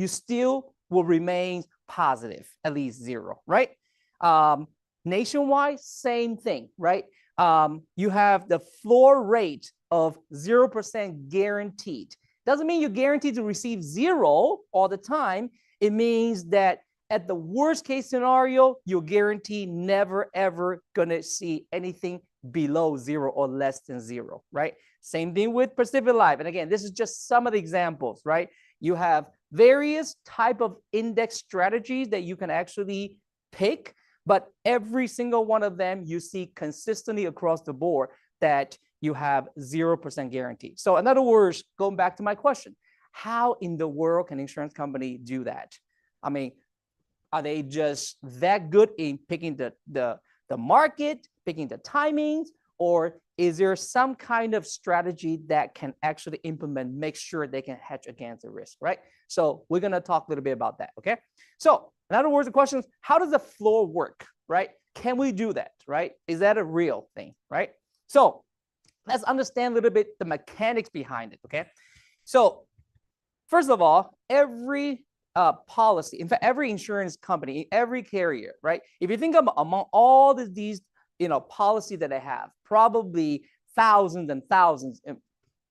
you still will remain positive, at least zero, right? Nationwide, same thing, right? You have the floor rate of 0% guaranteed. Doesn't mean you're guaranteed to receive zero all the time. It means that at the worst case scenario, you're guaranteed never, ever gonna see anything below zero or less than zero, right? Same thing with Pacific Life. And again, this is just some of the examples, right? You have various type of index strategies that you can actually pick, but every single one of them you see consistently across the board that you have 0% guarantee. So in other words, going back to my question, how in the world can insurance company do that? I mean, are they just that good in picking the market, picking the timings, or is there some kind of strategy that can actually implement, make sure they can hedge against the risk, right? So we're gonna talk a little bit about that, okay? So in other words, the question is, how does the floor work, right? Can we do that, right? Is that a real thing, right? So let's understand a little bit the mechanics behind it, okay? So first of all, every policy, in fact, every insurance company, every carrier, right? If you think of among all these, policy that they have, probably thousands and thousands,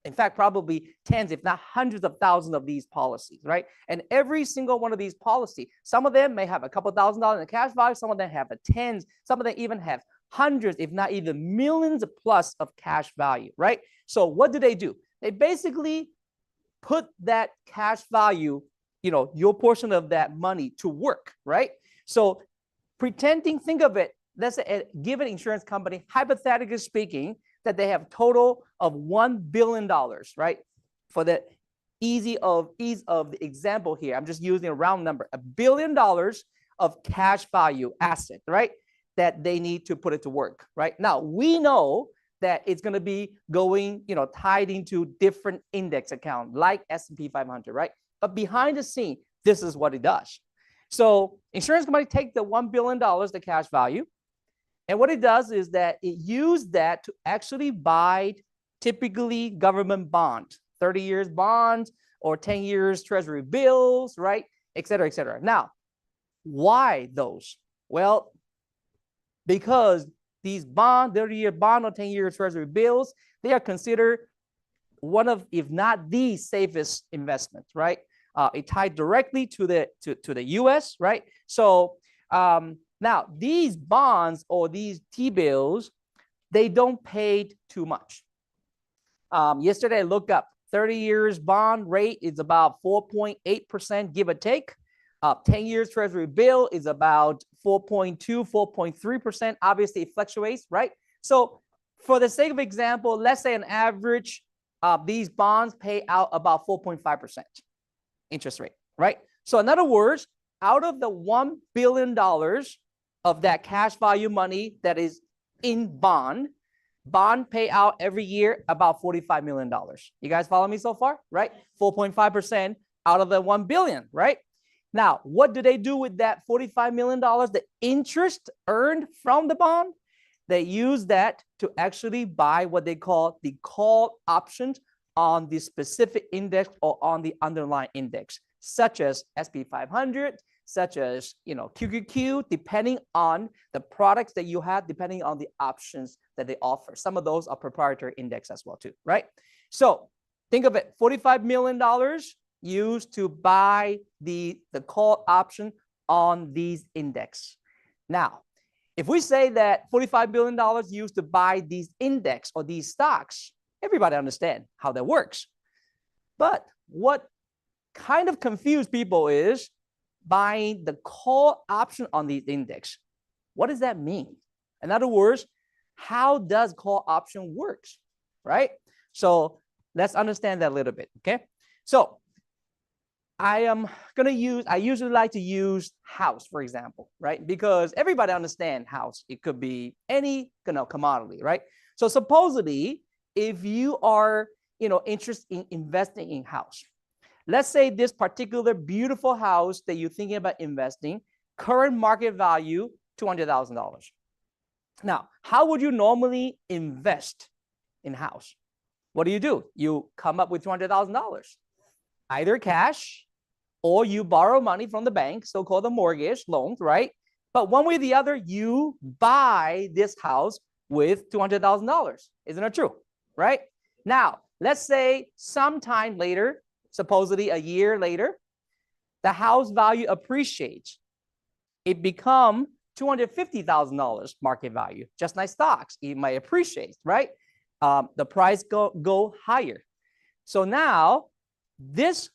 in fact, probably tens, if not hundreds of thousands of these policies, right? And every single one of these policies, some of them may have a couple $1,000s in cash value, some of them have tens, some of them even have hundreds, if not even millions plus of cash value, right? So what do? They basically put that cash value, your portion of that money to work, right? So think of it, let's say give an insurance company, hypothetically speaking, that they have total of $1 billion, right? For the ease of the example here, I'm just using a round number, $1 billion of cash value asset, right? That they need to put it to work, right? Now, we know that it's going to be going, tied into different index account like S&P 500, right? But behind the scene, this is what it does. So insurance company take the $1 billion, the cash value, and what it does is that it used that to actually buy typically government bonds, 30 years bonds or 10 years treasury bills, right? Et cetera, et cetera. Now, why those? Well, because these bonds, 30-year bond or 10-year treasury bills, they are considered one of, if not the safest investments, right? It tied directly to the U.S., right? So now these bonds or these T-bills, they don't pay too much. Yesterday I looked up 30 years bond rate is about 4.8%, give or take. 10 years treasury bill is about 4.2, 4.3%. Obviously, it fluctuates, right? So for the sake of example, let's say an average these bonds pay out about 4.5% interest rate, right? So in other words, out of the $1 billion of that cash value money that is in bond pay out every year about $45 million. You guys follow me so far, right? 4.5% out of the 1 billion, right? Now, what do they do with that $45 million, the interest earned from the bond? They use that to actually buy what they call the call options on the specific index or on the underlying index, such as SP 500, such as QQQ, depending on the products that you have, depending on the options that they offer. Some of those are proprietary index as well too, right? So think of it, $45 million used to buy the call option on these index. Now, if we say that $45 billion used to buy these index or these stocks, everybody understand how that works. But what kind of confused people is buying the call option on these index. What does that mean? In other words, how does call option works, right? So let's understand that a little bit, okay? So I usually like to use house, for example, right? Because everybody understands house. It could be any commodity, right? So supposedly, if you are interested in investing in house, let's say this particular beautiful house that you're thinking about investing, current market value, $200,000. Now, how would you normally invest in house? What do? You come up with $200,000, either cash or you borrow money from the bank, so-called the mortgage loans, right? But one way or the other, you buy this house with $200,000. Isn't it true? Right? Now, let's say sometime later, supposedly a year later, the house value appreciates. It becomes $250,000 market value. Just like stocks, it might appreciate, right? The price go higher. So now, this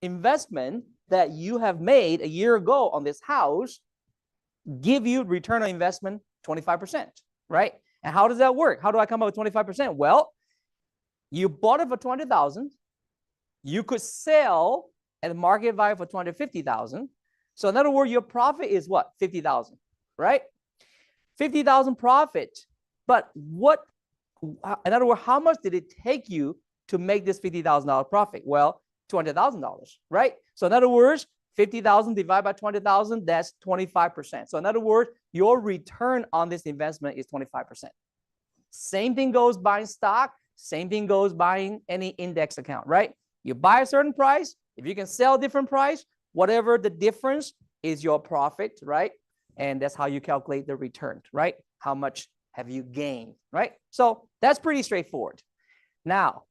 investment that you have made a year ago on this house give you return on investment 25%, right? And how does that work? How do I come up with 25%? Well, you bought it for $200,000. You could sell at a market value for $250,000. So in other words, your profit is what? $50,000, right? $50,000 profit. But what, in other words, how much did it take you to make this $50,000 profit? Well, $200,000, right? So in other words, 50,000 divided by 20,000, that's 25%. So in other words, your return on this investment is 25%. Same thing goes buying stock. Same thing goes buying any index account, right? You buy a certain price. If you can sell a different price, whatever the difference is your profit, right? And that's how you calculate the return, right? How much have you gained, right? So that's pretty straightforward. Now,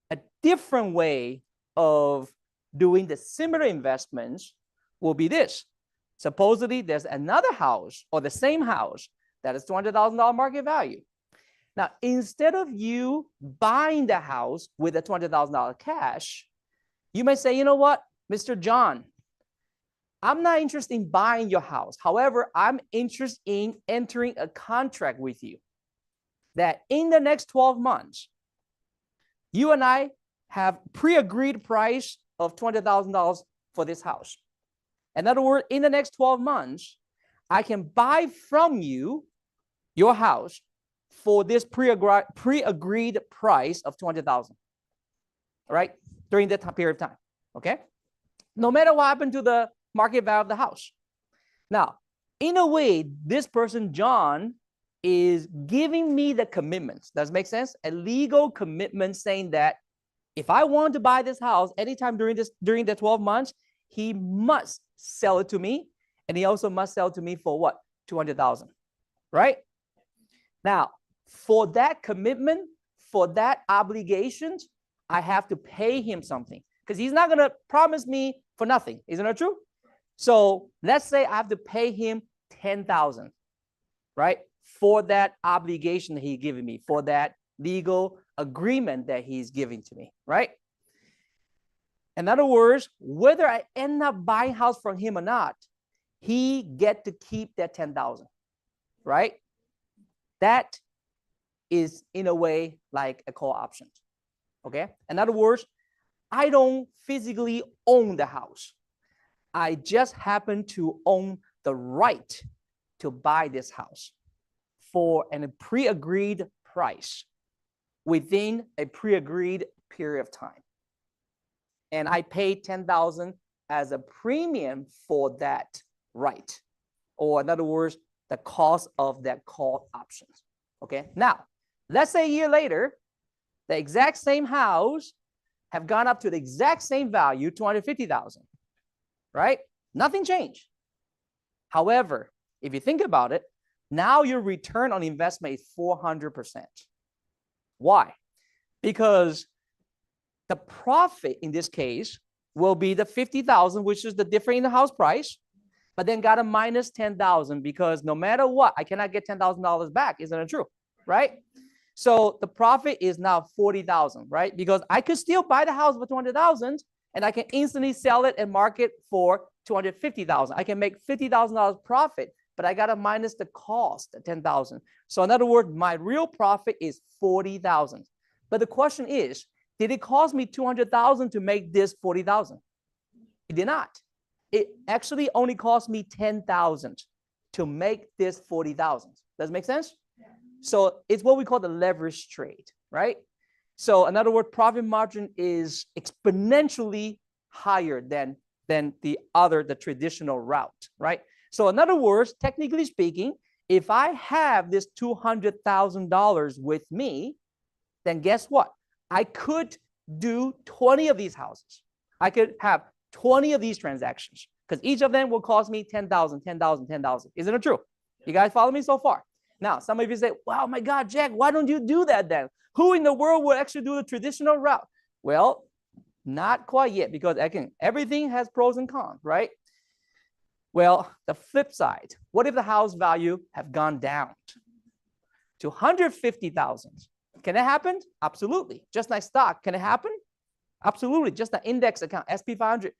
a different way of doing the similar investments will be this. Supposedly, there's another house or the same house that is $200,000 market value. Now, instead of you buying the house with a $200,000 cash, you may say, you know what, Mr. John, I'm not interested in buying your house. However, I'm interested in entering a contract with you that in the next 12 months, you and I have pre-agreed price of $200,000 for this house. In other words, in the next 12 months, I can buy from you your house for this pre-agreed price of $200,000, right? During that period of time, okay? No matter what happened to the market value of the house. Now, in a way, this person, John, is giving me the commitments. Does it make sense? A legal commitment saying that if I want to buy this house anytime during the 12 months, he must sell it to me, and he also must sell it to me for what? $200,000, right? Now, for that commitment, for that obligation, I have to pay him something because he's not going to promise me for nothing. Isn't that true? So let's say I have to pay him $10,000, right? For that obligation that he's giving me, for that legal agreement that he's giving to me, right? In other words, whether I end up buying a house from him or not, he get to keep that $10,000, right? That is in a way like a call option, okay? In other words, I don't physically own the house. I just happen to own the right to buy this house for a pre-agreed price within a pre-agreed period of time. And I pay $10,000 as a premium for that right. Or in other words, the cost of that call option. Okay. Now, let's say a year later, the exact same house have gone up to the exact same value, $250,000, right? Nothing changed. However, if you think about it, now your return on investment is 400%. Why? Because the profit in this case will be the $50,000, which is the difference in the house price, but then got a minus $10,000 because no matter what, I cannot get $10,000 back. Isn't it true? Right? So the profit is now $40,000, right? Because I could still buy the house for $200,000 and I can instantly sell it and market for $250,000. I can make $50,000 profit, but I got to minus the cost at $10,000. So in other words, my real profit is $40,000. But the question is, did it cost me $200,000 to make this $40,000? It did not. It actually only cost me $10,000 to make this $40,000. Does it make sense? Yeah. So it's what we call the leverage trade, right? So in other words, profit margin is exponentially higher than the traditional route, right? So in other words, technically speaking, if I have this $200,000 with me, then guess what? I could do 20 of these houses. I could have 20 of these transactions, because each of them will cost me 10,000, 10,000, 10,000. Isn't it true? You guys follow me so far? Now, some of you say, wow, my God, Jack, why don't you do that then? Who in the world would actually do the traditional route? Well, not quite yet, because again, everything has pros and cons, right? Well, the flip side, what if the house value have gone down to 150,000? Can it happen? Absolutely. Just like stock, can it happen? Absolutely. Just the index account, SP 500.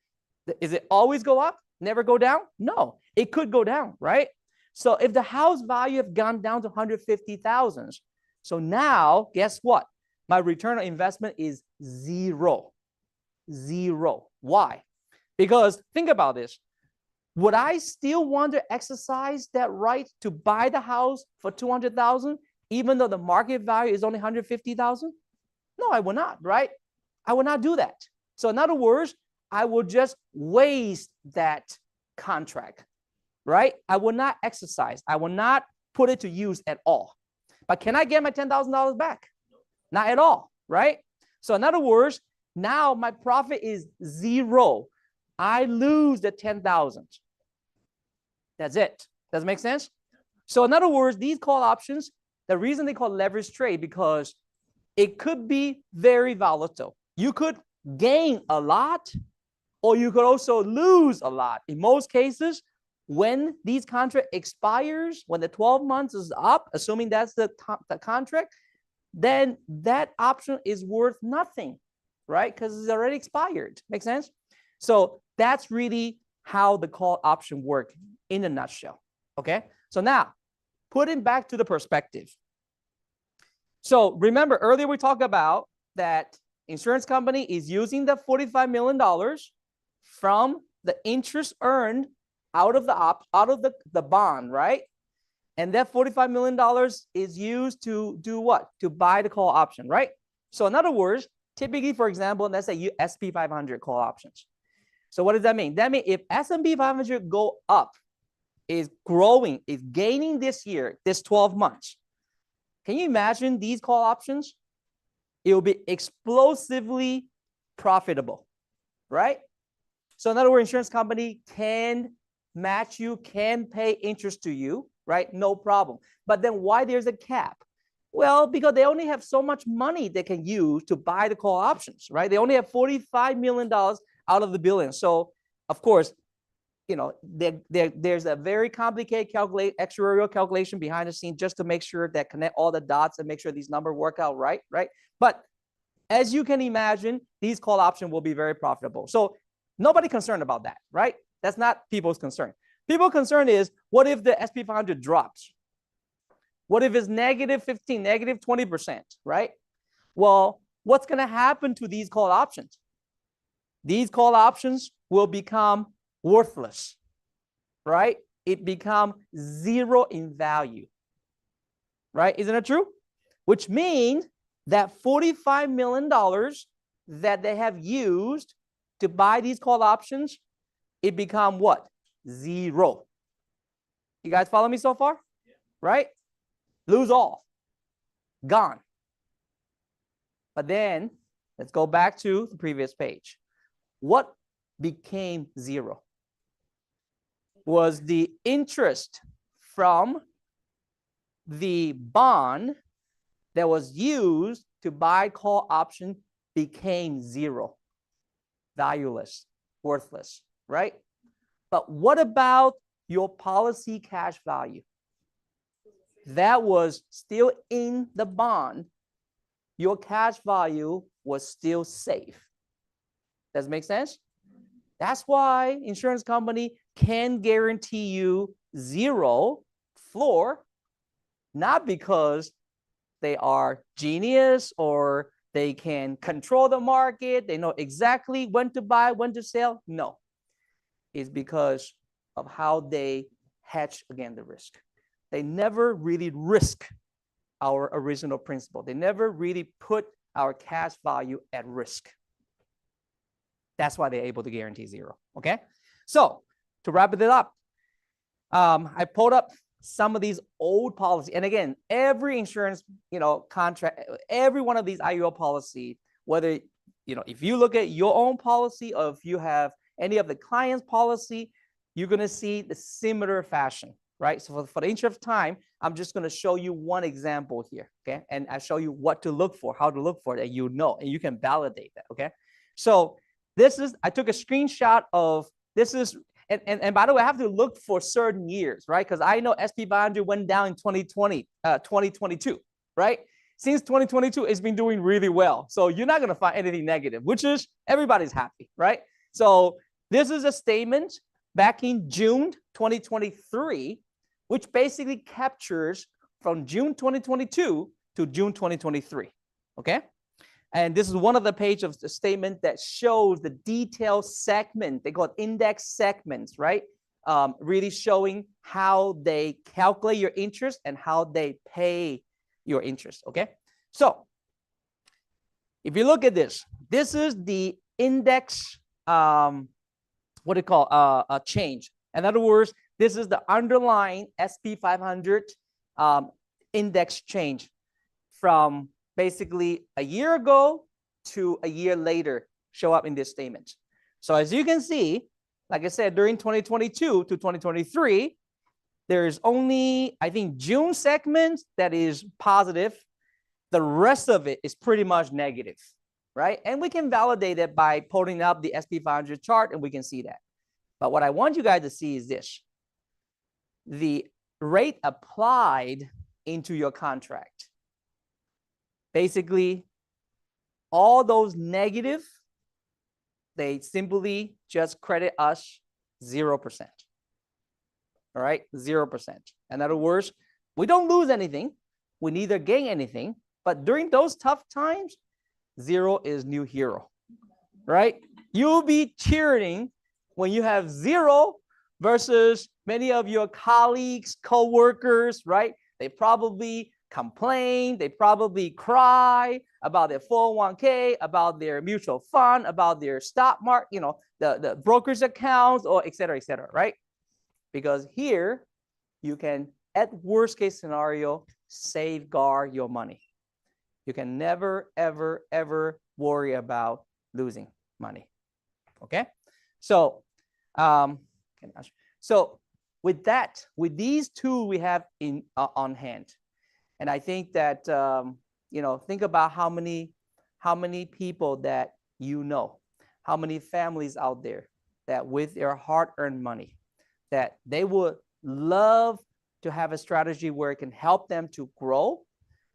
Is it always go up? Never go down? No, it could go down, right? So if the house value have gone down to 150,000, so now guess what? My return on investment is zero. Zero. Why? Because think about this. Would I still want to exercise that right to buy the house for 200,000, even though the market value is only 150,000? No, I will not, right? I will not do that. So in other words, I will just waste that contract, right? I will not exercise. I will not put it to use at all. But can I get my $10,000 back? Not at all, right? So in other words, now my profit is zero. I lose the 10,000. That's it. Does it make sense? So in other words, these call options, the reason they call leverage trade, because it could be very volatile. You could gain a lot, or you could also lose a lot. In most cases, when these contract expires, when the 12 months is up, assuming that's the contract, then that option is worth nothing, right? Because it's already expired. Make sense? So that's really how the call option work in a nutshell, okay? So now, putting back to the perspective. So remember, earlier we talked about that insurance company is using the $45 million from the interest earned out of the bond, right? And that $45 million is used to do what? To buy the call option, right? So in other words, typically, for example, let's say SP 500 call options. So what does that mean? That means if S&P 500 go up, is growing, is gaining this year, this 12 months. Can you imagine these call options? It will be explosively profitable, right? So in other words, insurance company can match you, can pay interest to you, right? No problem. But then why there's a cap? Well, because they only have so much money they can use to buy the call options, right? They only have $45 million out of the billion. So of course, you know, there's a very complicated actuarial calculation behind the scenes just to make sure that connect all the dots and make sure these numbers work out right? But as you can imagine, these call options will be very profitable. So nobody concerned about that, right? That's not people's concern. People's concern is, what if the SP 500 drops? What if it's negative 15, negative 20%, right? Well, what's going to happen to these call options? These call options will become worthless, right? It becomes zero in value, right? Isn't it true? Which means that $45 million that they have used to buy these call options, it become what? Zero. You guys follow me so far? Yeah. Right? Lose all. Gone. But then, let's go back to the previous page. What became zero? Was the interest from the bond that was used to buy call option became zero, valueless, worthless, right? But what about your policy cash value? That was still in the bond. Your cash value was still safe. Does it make sense? That's why insurance company can guarantee you zero floor, not because they are genius or they can control the market, they know exactly when to buy, when to sell. No, it's because of how they hedge against the risk. They never really risk our original principle. They never really put our cash value at risk. That's why they're able to guarantee zero, okay? So to wrap it up, I pulled up some of these old policies. And again, every insurance, contract, every one of these IUL policy, whether, if you look at your own policy or if you have any of the client's policy, you're going to see the similar fashion, right? So for the interest of time, I'm just going to show you one example here, okay? And I show you what to look for, how to look for it, and you know, and you can validate that, okay? So this is, I took a screenshot of, this is, and by the way, I have to look for certain years, right? Because I know SP 500 went down in 2022, right? Since 2022, it's been doing really well. So you're not going to find anything negative, which is everybody's happy, right? So this is a statement back in June 2023, which basically captures from June 2022 to June 2023, okay? And this is one of the pages of the statement that shows the detailed segment. They call it index segments, right? Really showing how they calculate your interest and how they pay your interest, okay? So if you look at this, this is the index, what do you call, change. In other words, this is the underlying SP 500 index change from basically a year ago to a year later show up in this statement. So as you can see, like I said, during 2022 to 2023, there's only, I think, June segment that is positive. The rest of it is pretty much negative, right? And we can validate it by pulling up the SP 500 chart, and we can see that. But what I want you guys to see is this. The rate applied into your contract. Basically, all those negative, they simply just credit us 0%. All right, 0%. In other words, we don't lose anything. We neither gain anything. But during those tough times, 0 is new hero, right? You'll be cheering when you have 0 versus many of your colleagues, co-workers, right? They probably complain, they probably cry about their 401k, about their mutual fund, about their stock market, you know, the brokerage accounts, or et cetera, right? Because here you can, at worst case scenario, safeguard your money. You can never, ever, ever worry about losing money. Okay? So, with that, with these two we have in on hand, and I think that you know, think about how many people that you know, how many families out there that with their hard-earned money, that they would love to have a strategy where it can help them to grow,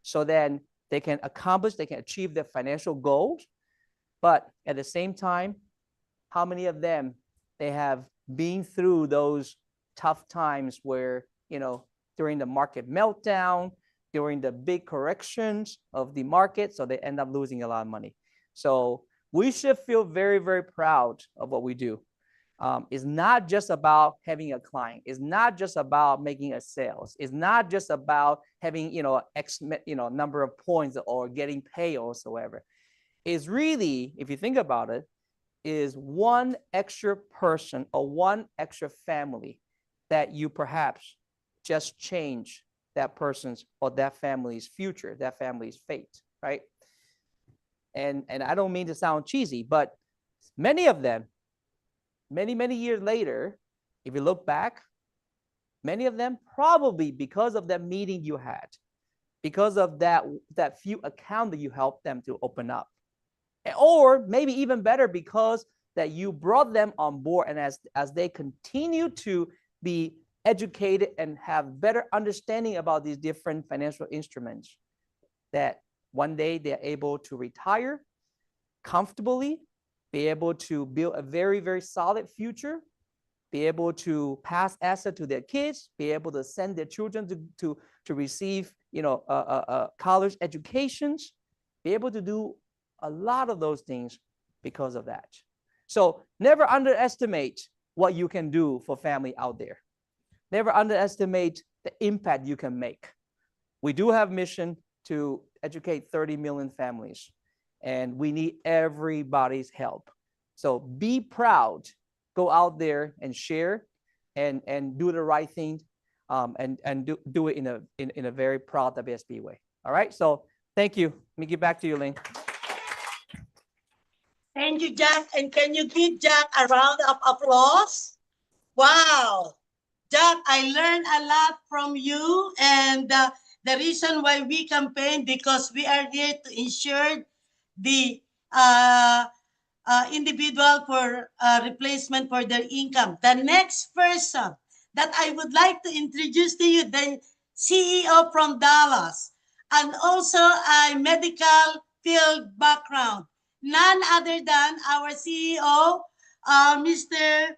so then they can accomplish, they can achieve their financial goals. But at the same time, how many of them they have been through those tough times where, you know, during the market meltdown, during the big corrections of the market, so they end up losing a lot of money. So we should feel very, very proud of what we do. It's not just about having a client. It's not just about making a sales. It's not just about having, you know, X, you know, number of points or getting paid or whatsoever. It's really, if you think about it, is one extra person or one extra family that you perhaps just change that person's or that family's future, that family's fate, right? And I don't mean to sound cheesy, but many of them, many years later, if you look back, many of them probably because of that meeting you had, because of that few account that you helped them to open up, or maybe even better, because that you brought them on board, and as they continue to be educated and have better understanding about these different financial instruments, that one day they're able to retire comfortably, be able to build a very, very solid future, be able to pass asset to their kids, be able to send their children to receive, you know, college educations, be able to do a lot of those things because of that. So never underestimate what you can do for family out there. Never underestimate the impact you can make. We do have mission to educate 30 million families, and we need everybody's help. So be proud, go out there and share and do the right thing, and do it in a very proud WSB way. All right, so thank you. Let me get back to you, Ling. Thank you, Jack. And can you give Jack a round of applause? Wow. Jack, I learned a lot from you. And the reason why we campaign, because we are here to ensure the uh, individual for replacement for their income. The next person that I would like to introduce to you, the CEO from Dallas, and also a medical field background, none other than our CEO, Mr.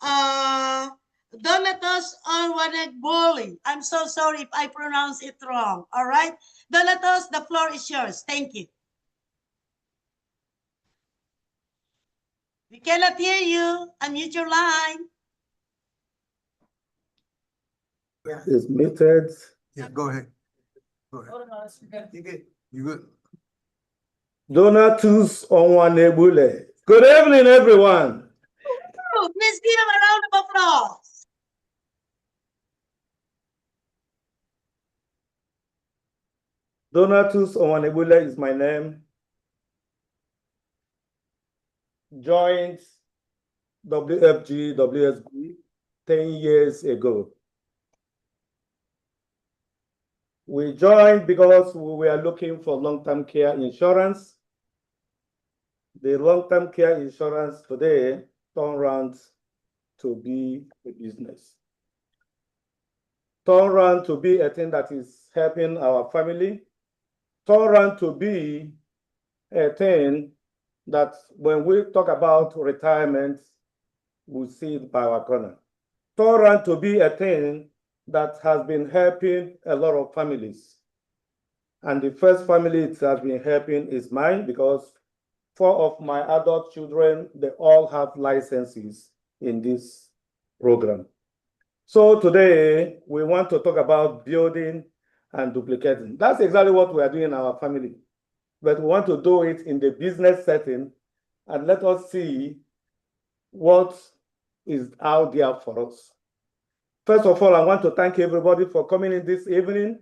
Uh, Donatos Orwanegboli. I'm so sorry if I pronounce it wrong. All right, Donatos, the floor is yours. Thank you. We cannot hear you. Unmute your line. Is muted. Yeah, go ahead. Go ahead. You good? You good? Donatus Onwanebule. Good evening, everyone. Please give him a round of applause. Donatus Onwanebule is my name. Joined WFG, WSB 10 years ago. We joined because we were looking for long-term care insurance. The long-term care insurance today turned around to be a business. Turned around to be a thing that is helping our family. Turned around to be a thing that when we talk about retirement, we see it by our corner. Turned around to be a thing that has been helping a lot of families. And the first family it has been helping is mine, because 4 of my adult children, they all have licenses in this program. So today, we want to talk about building and duplicating. That's exactly what we are doing in our family. But we want to do it in the business setting, and let us see what is out there for us. First of all, I want to thank everybody for coming in this evening,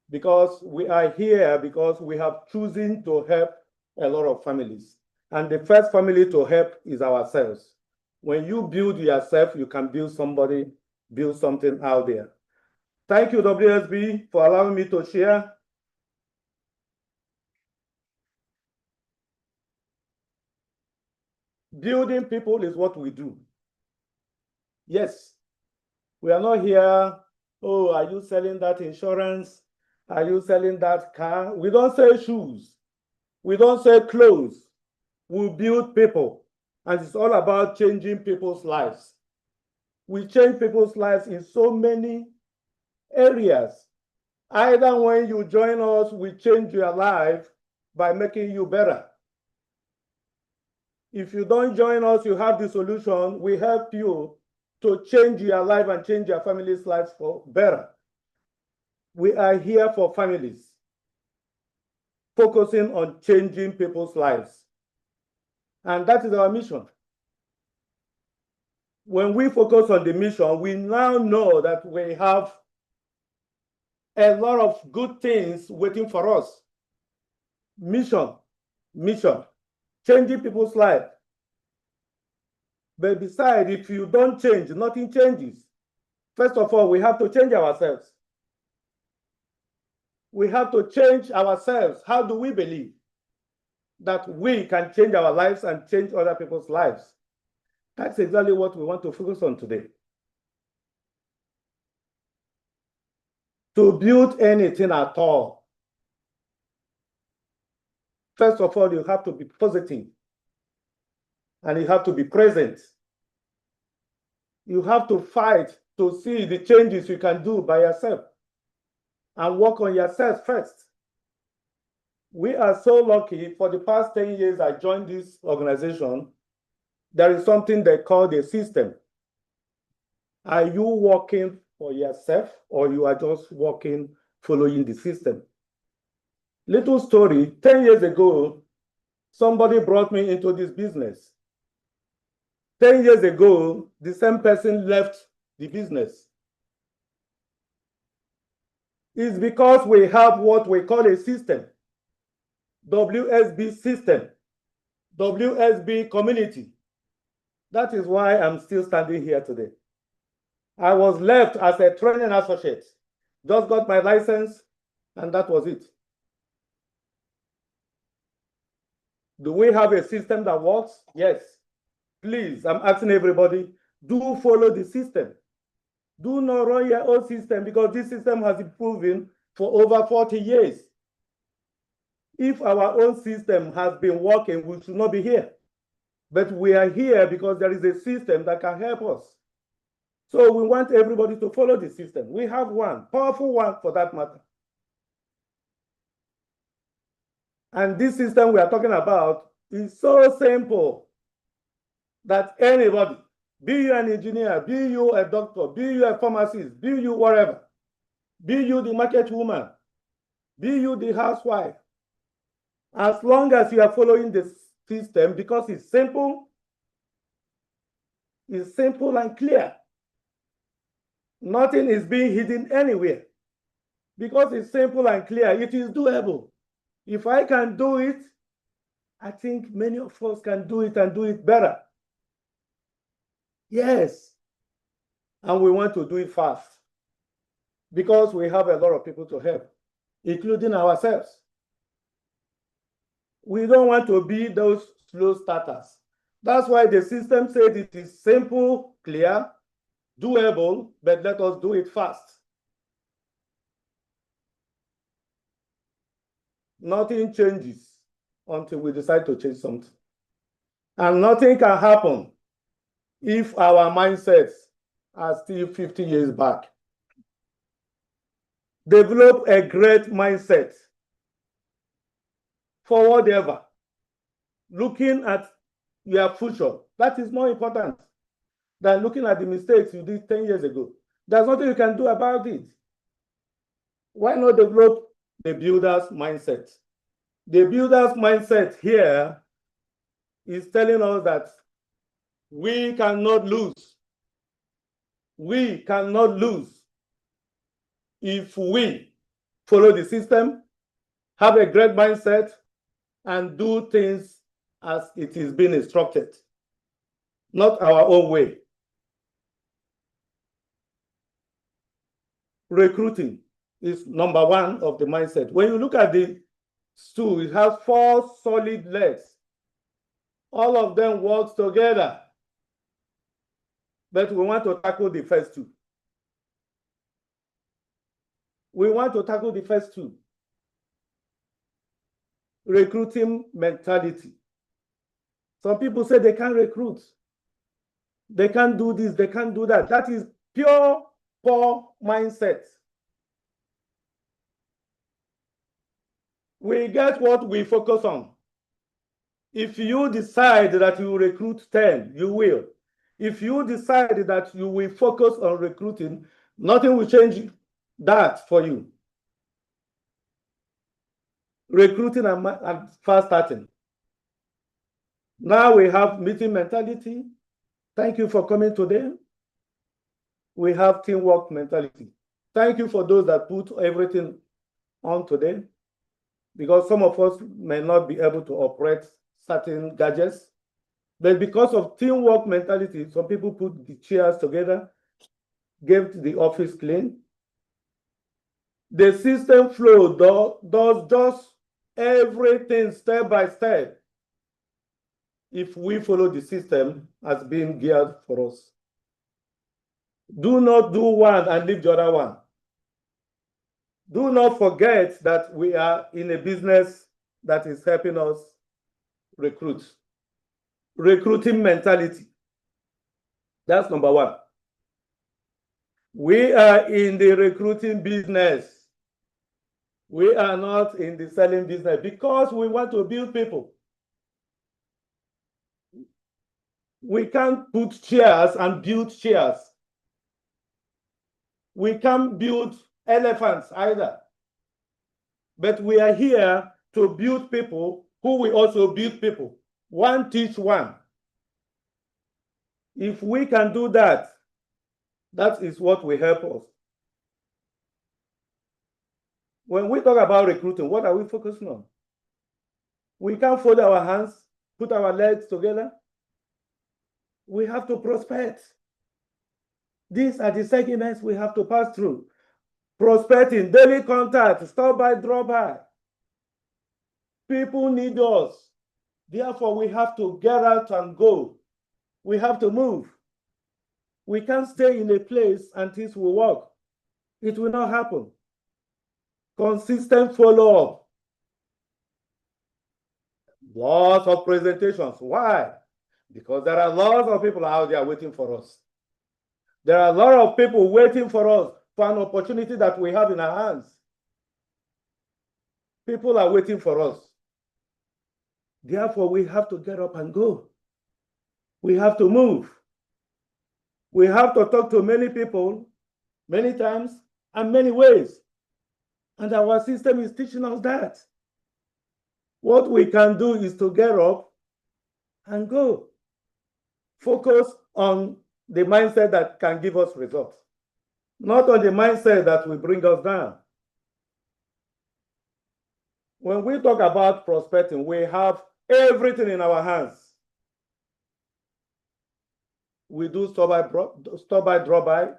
because we are here because we have chosen to help a lot of families. And the first family to help is ourselves. When you build yourself, you can build somebody, build something out there. Thank you, WSB, for allowing me to share. Building people is what we do. Yes, we are not here, oh, are you selling that insurance? Are you selling that car? We don't sell shoes. We don't sell clothes. We build people. And it's all about changing people's lives. We change people's lives in so many areas. Either when you join us, we change your life by making you better. If you don't join us, you have the solution. We help you to change your life and change your family's lives for better. We are here for families, focusing on changing people's lives. And that is our mission. When we focus on the mission, we now know that we have a lot of good things waiting for us. Mission, changing people's life. But besides, if you don't change, nothing changes. First of all, we have to change ourselves. We have to change ourselves. How do we believe that we can change our lives and change other people's lives? That's exactly what we want to focus on today. To build anything at all, first of all, you have to be positive, and you have to be present. You have to fight to see the changes you can do by yourself and work on yourself first. We are so lucky. For the past 10 years I joined this organization, there is something they call the system. Are you working for yourself, or you are just working following the system? Little story, 10 years ago, somebody brought me into this business. 10 years ago, the same person left the business. It's because we have what we call a system, WSB system. WSB community. That is why I'm still standing here today. I was left as a training associate, just got my license, and that was it. Do we have a system that works? Yes. Please, I'm asking everybody, do follow the system. Do not run your own system, because this system has been proven for over 40 years. If our own system has been working, we should not be here. But we are here because there is a system that can help us. So we want everybody to follow the system. We have one, powerful one for that matter. And this system we are talking about is so simple that anybody, be you an engineer, be you a doctor, be you a pharmacist, be you whatever, be you the market woman, be you the housewife, as long as you are following the system, because it's simple and clear. Nothing is being hidden anywhere. Because it's simple and clear, it is doable. If I can do it, I think many of us can do it and do it better. Yes. And we want to do it fast, because we have a lot of people to help, including ourselves. We don't want to be those slow starters. That's why the system said it is simple, clear, doable, but let us do it fast. Nothing changes until we decide to change something. And nothing can happen if our mindsets are still 50 years back. Develop a great mindset. Forward ever. Looking at your future. That is more important than looking at the mistakes you did 10 years ago. There's nothing you can do about it. Why not develop the builder's mindset? The builder's mindset here is telling us that we cannot lose. We cannot lose if we follow the system, have a great mindset, and do things as it is being instructed, not our own way. Recruiting is number one of the mindset. When you look at the stool, it has 4 solid legs. All of them work together. But we want to tackle the first 2. We want to tackle the first 2. Recruiting mentality. Some people say they can't recruit. They can't do this, they can't do that. That is pure, poor mindset. We get what we focus on. If you decide that you recruit 10, you will. If you decide that you will focus on recruiting, nothing will change that for you. Recruiting and fast starting. Now we have meeting mentality. Thank you for coming today. We have teamwork mentality. Thank you for those that put everything on today, because some of us may not be able to operate certain gadgets. But because of teamwork mentality, some people put the chairs together, kept the office clean. The system flow does just everything step by step if we follow the system as being geared for us. Do not do one and leave the other one. Do not forget that we are in a business that is helping us recruit. Recruiting mentality. That's number one. We are in the recruiting business. We are not in the selling business, because we want to build people. We can't put chairs and build chairs. We can't build elephants either. But we are here to build people who will also build people. One teach one. If we can do that, that is what will help us. When we talk about recruiting, what are we focusing on? We can't fold our hands put our legs together. We have to prospect. These are the segments we have to pass through. Prospecting, daily contact, stop by, drop by. People need us. Therefore, we have to get out and go. We have to move. We can't stay in a place and things will work. It will not happen. Consistent follow-up. Lots of presentations. Why? Because there are lots of people out there waiting for us. There are a lot of people waiting for us for an opportunity that we have in our hands. People are waiting for us. Therefore, we have to get up and go. We have to move. We have to talk to many people, many times, and many ways. And our system is teaching us that. What we can do is to get up and go. Focus on the mindset that can give us results, not on the mindset that will bring us down. When we talk about prospecting, we have everything in our hands. We do stop by, drop by,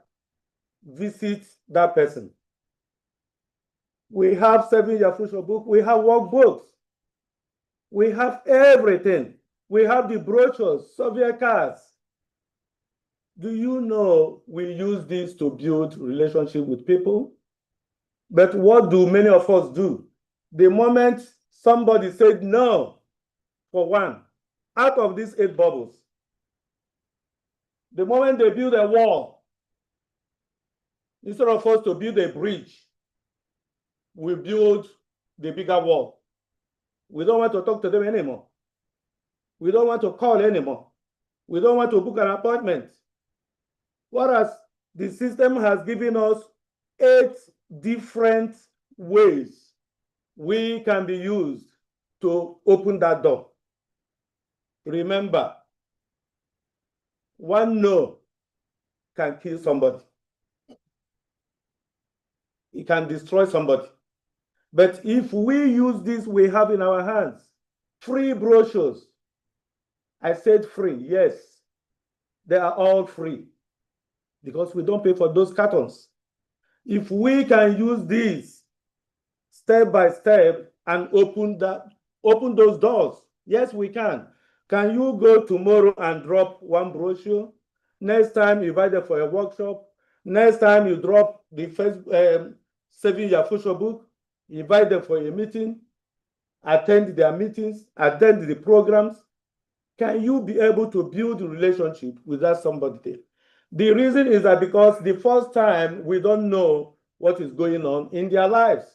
visit that person. We have 7-year future book. We have workbooks. We have everything. We have the brochures, survey cards. Do you know we use this to build relationship with people? But what do many of us do? The moment somebody said no, for one, out of these 8 bubbles, the moment they build a wall, instead of us to build a bridge, we build the bigger wall. We don't want to talk to them anymore. We don't want to call anymore. We don't want to book an appointment. Whereas the system has given us 8 different ways we can be used to open that door. Remember, one no can kill somebody. It can destroy somebody. But if we use this we have in our hands, free brochures, I said free, yes, they are all free because we don't pay for those cartons. If we can use these step by step and open those doors, yes, we can. Can you go tomorrow and drop one brochure? Next time you invite them for a workshop. Next time you drop the first 7-year future book, invite them for a meeting, attend their meetings, attend the programs. Can you be able to build a relationship with that somebody there? The reason is that because the first time we don't know what is going on in their lives.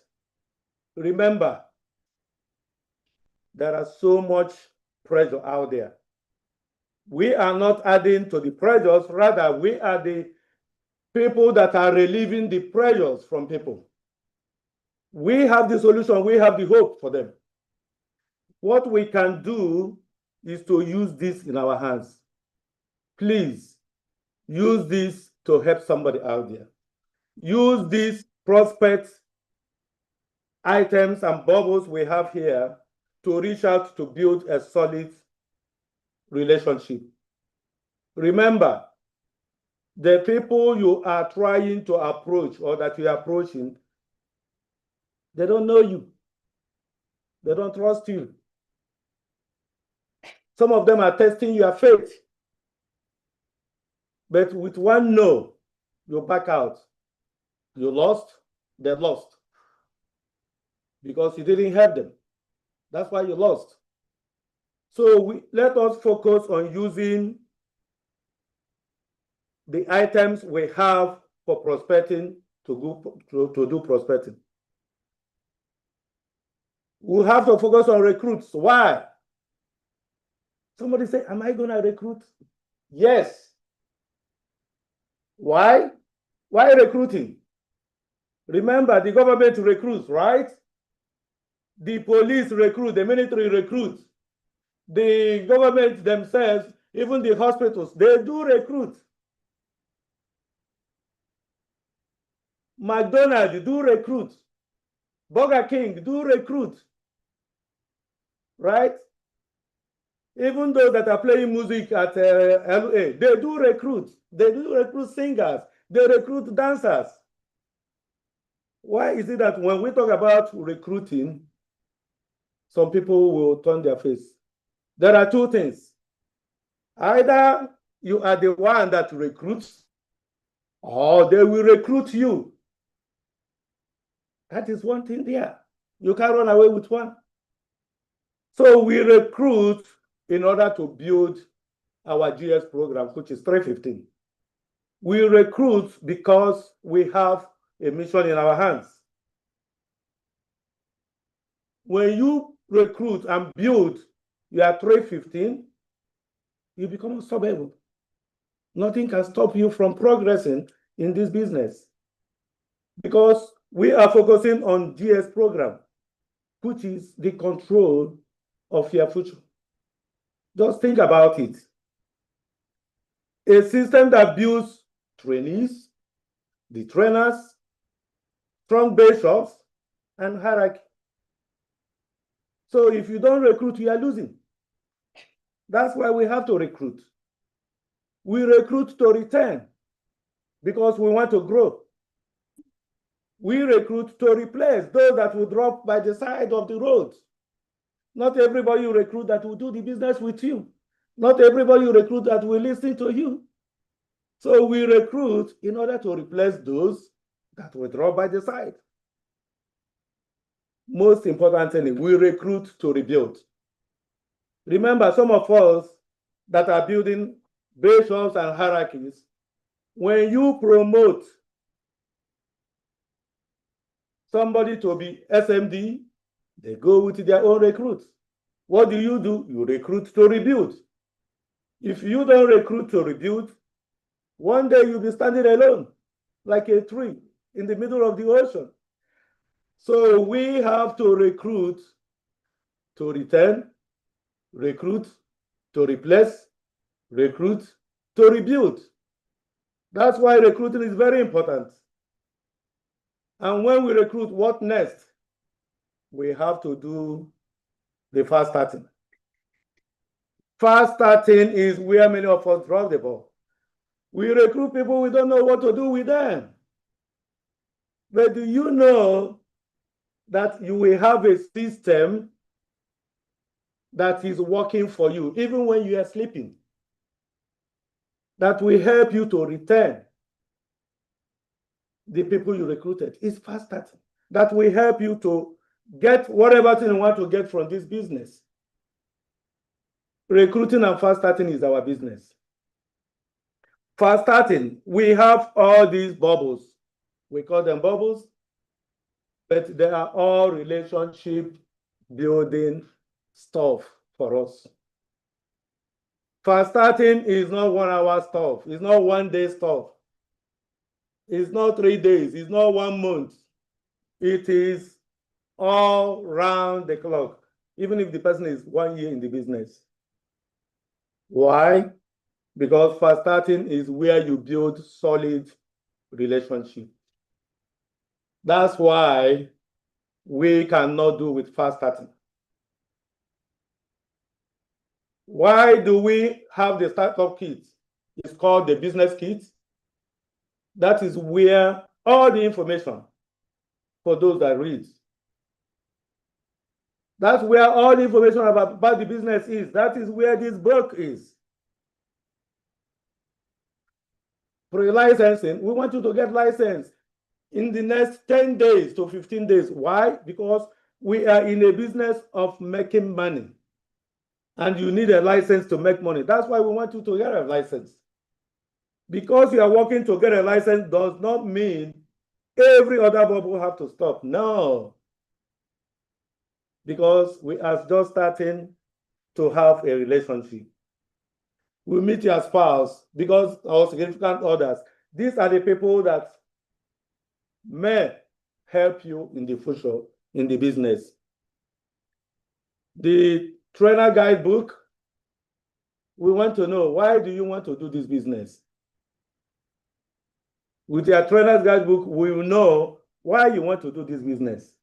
Remember, there are so much pressure out there. We are not adding to the pressures, rather we are the people that are relieving the pressures from people. We have the solution, we have the hope for them. What we can do is to use this in our hands. Please, use this to help somebody out there. Use these prospects, items, and bubbles we have here to reach out to build a solid relationship. Remember, the people you are trying to approach or that you are approaching, they don't know you. They don't trust you. Some of them are testing your faith. But with one no, you back out. You lost, they lost. Because you didn't help them. That's why you lost. So let us focus on using the items we have for prospecting to do prospecting. We have to focus on recruits. Why? Somebody say, am I going to recruit? Yes. Why? Why recruiting? Remember, the government recruits, right? The police recruit, the military recruits, the government themselves, even the hospitals, they do recruit. McDonald's do recruit. Burger King do recruit. Right? Even those that are playing music at LA, they do recruit. They do recruit singers. They recruit dancers. Why is it that when we talk about recruiting, some people will turn their face? There are two things. Either you are the one that recruits, or they will recruit you. That is one thing there. You can't run away with one. So we recruit in order to build our GS program, which is 315. We recruit because we have a mission in our hands. When you recruit and build your 315, you become unstoppable. Nothing can stop you from progressing in this business, because we are focusing on GS program, which is the control of your future. Just think about it. A system that builds trainees, the trainers, strong base shops, and hierarchy. So if you don't recruit, you are losing. That's why we have to recruit. We recruit to return because we want to grow. We recruit to replace those that will drop by the side of the road. Not everybody you recruit that will do the business with you. Not everybody you recruit that will listen to you. So we recruit in order to replace those that will drop by the side. Most importantly, we recruit to rebuild. Remember, some of us that are building base shops and hierarchies, when you promote somebody to be SMD, they go with their own recruits. What do? You recruit to rebuild. If you don't recruit to rebuild, one day you'll be standing alone, like a tree in the middle of the ocean. So we have to recruit to return, recruit to replace, recruit to rebuild. That's why recruiting is very important. And when we recruit, what next? We have to do the fast starting. Fast starting is where many of us drop the ball. We recruit people, we don't know what to do with them. But do you know that you will have a system that is working for you, even when you are sleeping, that will help you to return the people you recruited? It's fast starting. That will help you to get whatever thing you want to get from this business. Recruiting and fast starting is our business. Fast starting, we have all these bubbles. We call them bubbles, but they are all relationship building stuff for us. Fast starting is not 1 hour stuff. It's not 1 day stuff. It's not 3 days. It's not 1 month. It is all round the clock, even if the person is 1 year in the business. Why? Because fast starting is where you build solid relationship. That's why we cannot do with fast starting. Why do we have the startup kit? It's called the business kit. That is where all the information for those that read. That's where all the information about the business is. That is where this book is. Pre-licensing, we want you to get licensed in the next 10 days to 15 days. Why? Because we are in a business of making money. And you need a license to make money. That's why we want you to get a license. Because you are working to get a license does not mean every other bubble have to stop. No. Because we are just starting to have a relationship. We meet your spouse because our significant others. These are the people that may help you in the future in the business. The trainer guidebook, we want to know, why do you want to do this business? With your trainer's guidebook, we will know why you want to do this business.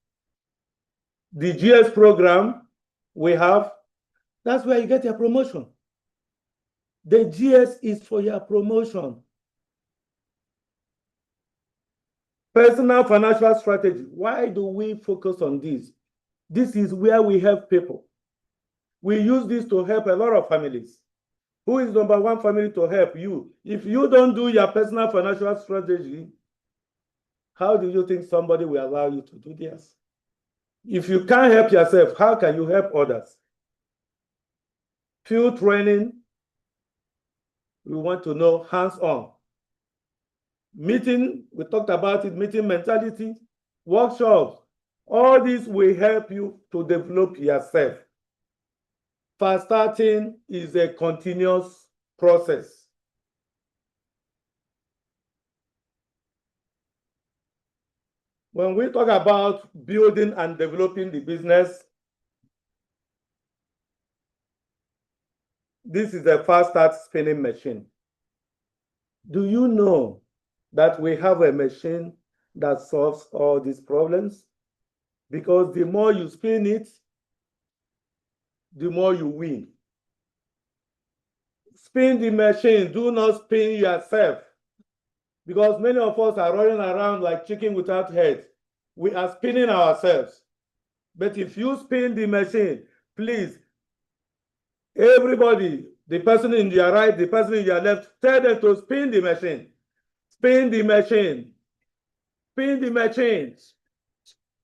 The GS program we have, That's where you get your promotion. The GS is for your promotion. Personal financial strategy. Why do we focus on this? This is where we help people. We use this to help a lot of families. Who is number one family to help you? If you don't do your personal financial strategy, how do you think somebody will allow you to do this? If you can't help yourself, how can you help others? Field training, we want to know hands-on. Meeting, we talked about it, meeting mentality, workshops, all this will help you to develop yourself. Fast starting is a continuous process. When we talk about building and developing the business, this is a fast start spinning machine. Do you know that we have a machine that solves all these problems? Because the more you spin it, the more you win. Spin the machine, do not spin yourself. Because many of us are running around like chicken without head. We are spinning ourselves. But if you spin the machine, please, everybody, the person in your right, the person in your left, tell them to spin the machine. Spin the machine. Spin the machine.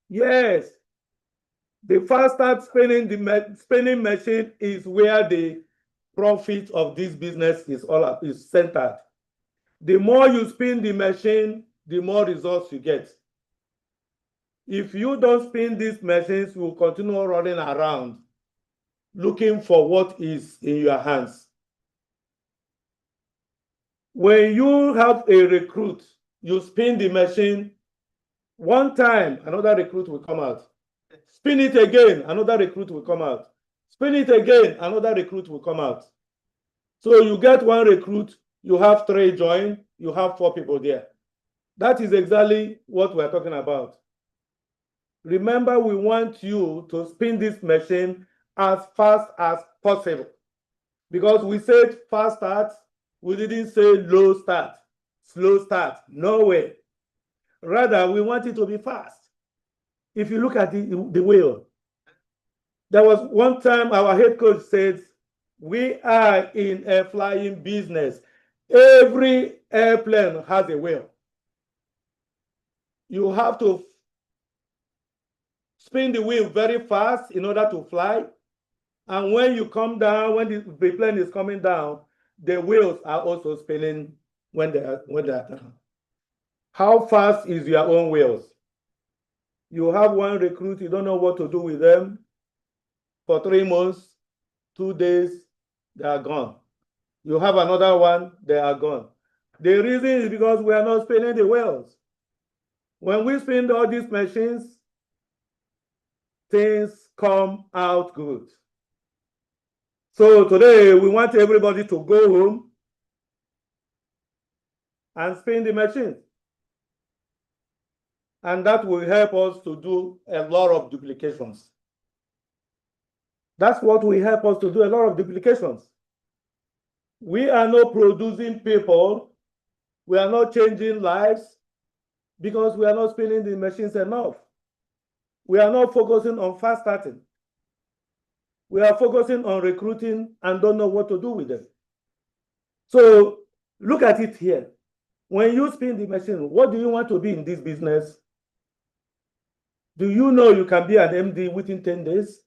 Yes. The fast start spinning the spinning machine is where the profit of this business is centered. The more you spin the machine, the more results you get. If you don't spin these machines, you will continue running around looking for what is in your hands. When you have a recruit, you spin the machine, one time, another recruit will come out. Spin it again, another recruit will come out. Spin it again, another recruit will come out. So you get one recruit, you have 3 join, you have 4 people there. That is exactly what we're talking about. Remember, we want you to spin this machine as fast as possible. Because we said fast start, we didn't say low start, slow start, no way. Rather, we want it to be fast. If you look at the wheel, there was one time our head coach said, we are in a flying business. Every airplane has a wheel. You have to spin the wheel very fast in order to fly. And when you come down, when the plane is coming down, the wheels are also spinning when they are down. How fast is your own wheels? You have one recruit, you don't know what to do with them. For 3 months, 2 days, they are gone. You have another one, they are gone. The reason is because we are not spinning the wheels. When we spin all these machines, things come out good. So today, we want everybody to go home and spin the machine. And that will help us to do a lot of duplications. That's what will help us to do a lot of duplications. We are not producing people. We are not changing lives because we are not spinning the machines enough. We are not focusing on fast starting. We are focusing on recruiting and don't know what to do with them. So look at it here. When you spin the machine, what do you want to be in this business? Do you know you can be an MD within 10 days?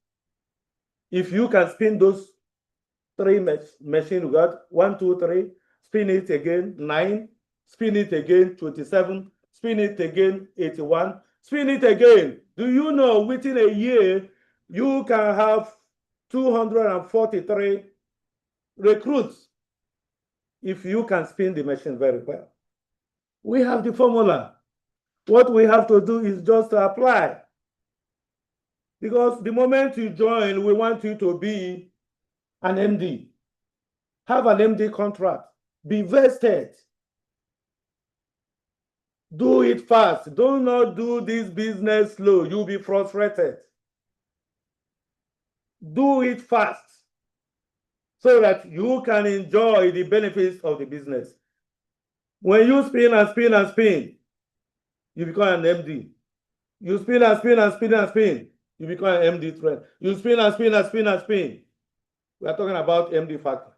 If you can spin those 3 machines, we got 1, 2, 3, spin it again, 9, spin it again, 27, spin it again, 81, spin it again. Do you know within a year, you can have 243 recruits if you can spin the machine very well? We have the formula. What we have to do is just to apply. Because the moment you join, we want you to be an MD. Have an MD contract. Be vested. Do it fast. Do not do this business slow. You'll be frustrated. Do it fast. so that you can enjoy the benefits of the business. When you spin and spin and spin, you become an MD. You spin and spin and spin and spin, you become an MD trend. You spin and spin and spin and spin. We are talking about MD factor.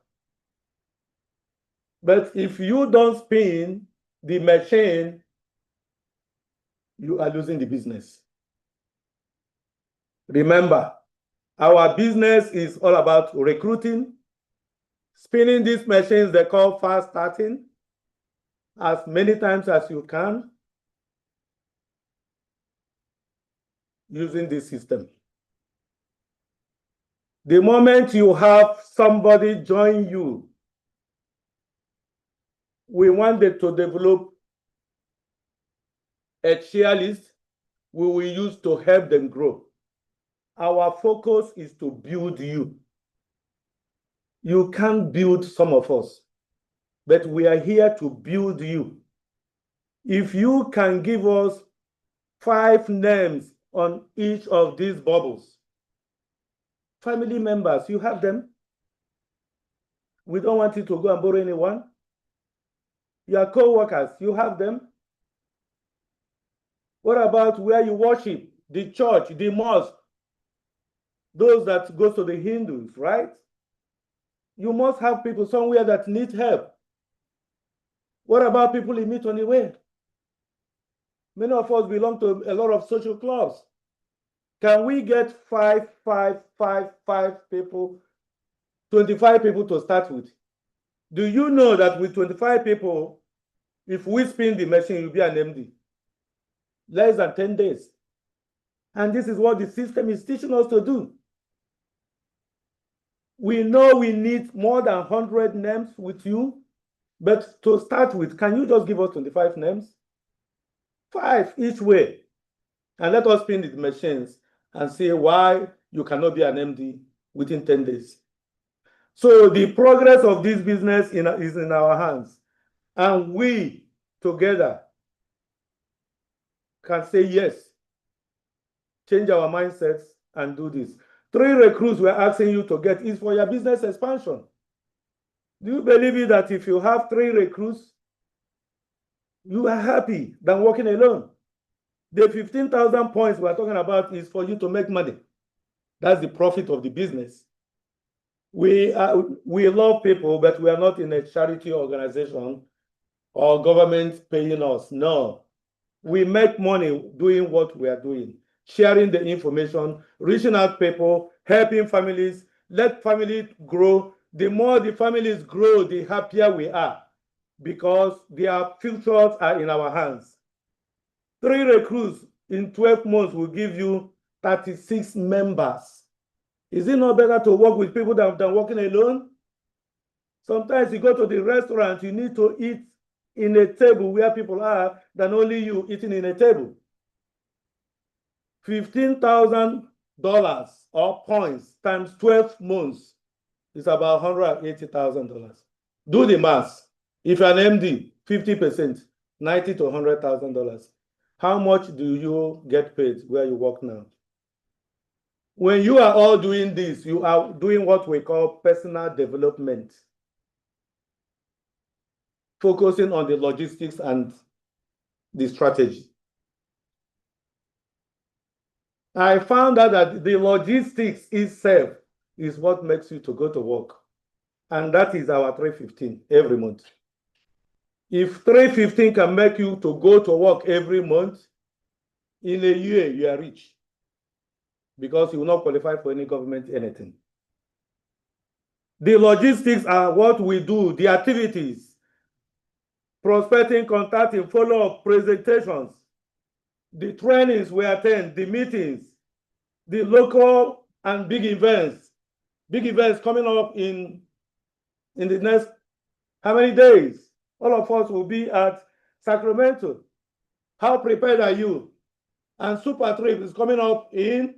But if you don't spin the machine, you are losing the business. Remember, our business is all about recruiting, spinning these machines they call fast starting as many times as you can, using this system. The moment you have somebody join you, we wanted to develop a tier list we will use to help them grow. Our focus is to build you. You can't build some of us, but we are here to build you. If you can give us 5 names on each of these bubbles, family members, you have them. We don't want you to go and borrow anyone. Your co-workers, you have them. What about where you worship? The church, the mosque, those that go to the Hindus, right? You must have people somewhere that need help. What about people you meet on the way? Many of us belong to a lot of social clubs. Can we get 5 people, 25 people to start with? Do you know that with 25 people, if we spin the machine, you'll be an MD? Less than 10 days. And this is what the system is teaching us to do. We know we need more than 100 names with you, but to start with, can you just give us 25 names? 5 each way. And let us spin the machines and see why you cannot be an MD within 10 days. So the progress of this business is in our hands. And we together can say yes, change our mindsets and do this. 3 recruits we're asking you to get is for your business expansion. Do you believe it that if you have 3 recruits, you are happy than working alone? The 15,000 points we're talking about is for you to make money. That's the profit of the business. We love people, but we are not in a charity organization or government paying us. No. We make money doing what we are doing, sharing the information, reaching out people, helping families, let families grow. The more the families grow, the happier we are because their futures are in our hands. 3 recruits in 12 months will give you 36 members. Is it not better to work with people than working alone? Sometimes you go to the restaurant, you need to eat in a table where people are than only you eating in a table. $15,000 or points times 12 months is about $180,000. Do the math. If you're an MD, 50%, $90,000 to $100,000. How much do you get paid where you work now? When you are all doing this, you are doing what we call personal development, focusing on the logistics and the strategy. I found out that the logistics itself is what makes you to go to work. And that is our 315 every month. If 315 can make you to go to work every month, in a year, you are rich because you will not qualify for any government anything. The logistics are what we do, the activities, prospecting, contacting, follow-up, presentations, the trainings we attend, the meetings, the local and big events coming up in the next, how many days? All of us will be at Sacramento. How prepared are you? And Super Trip is coming up in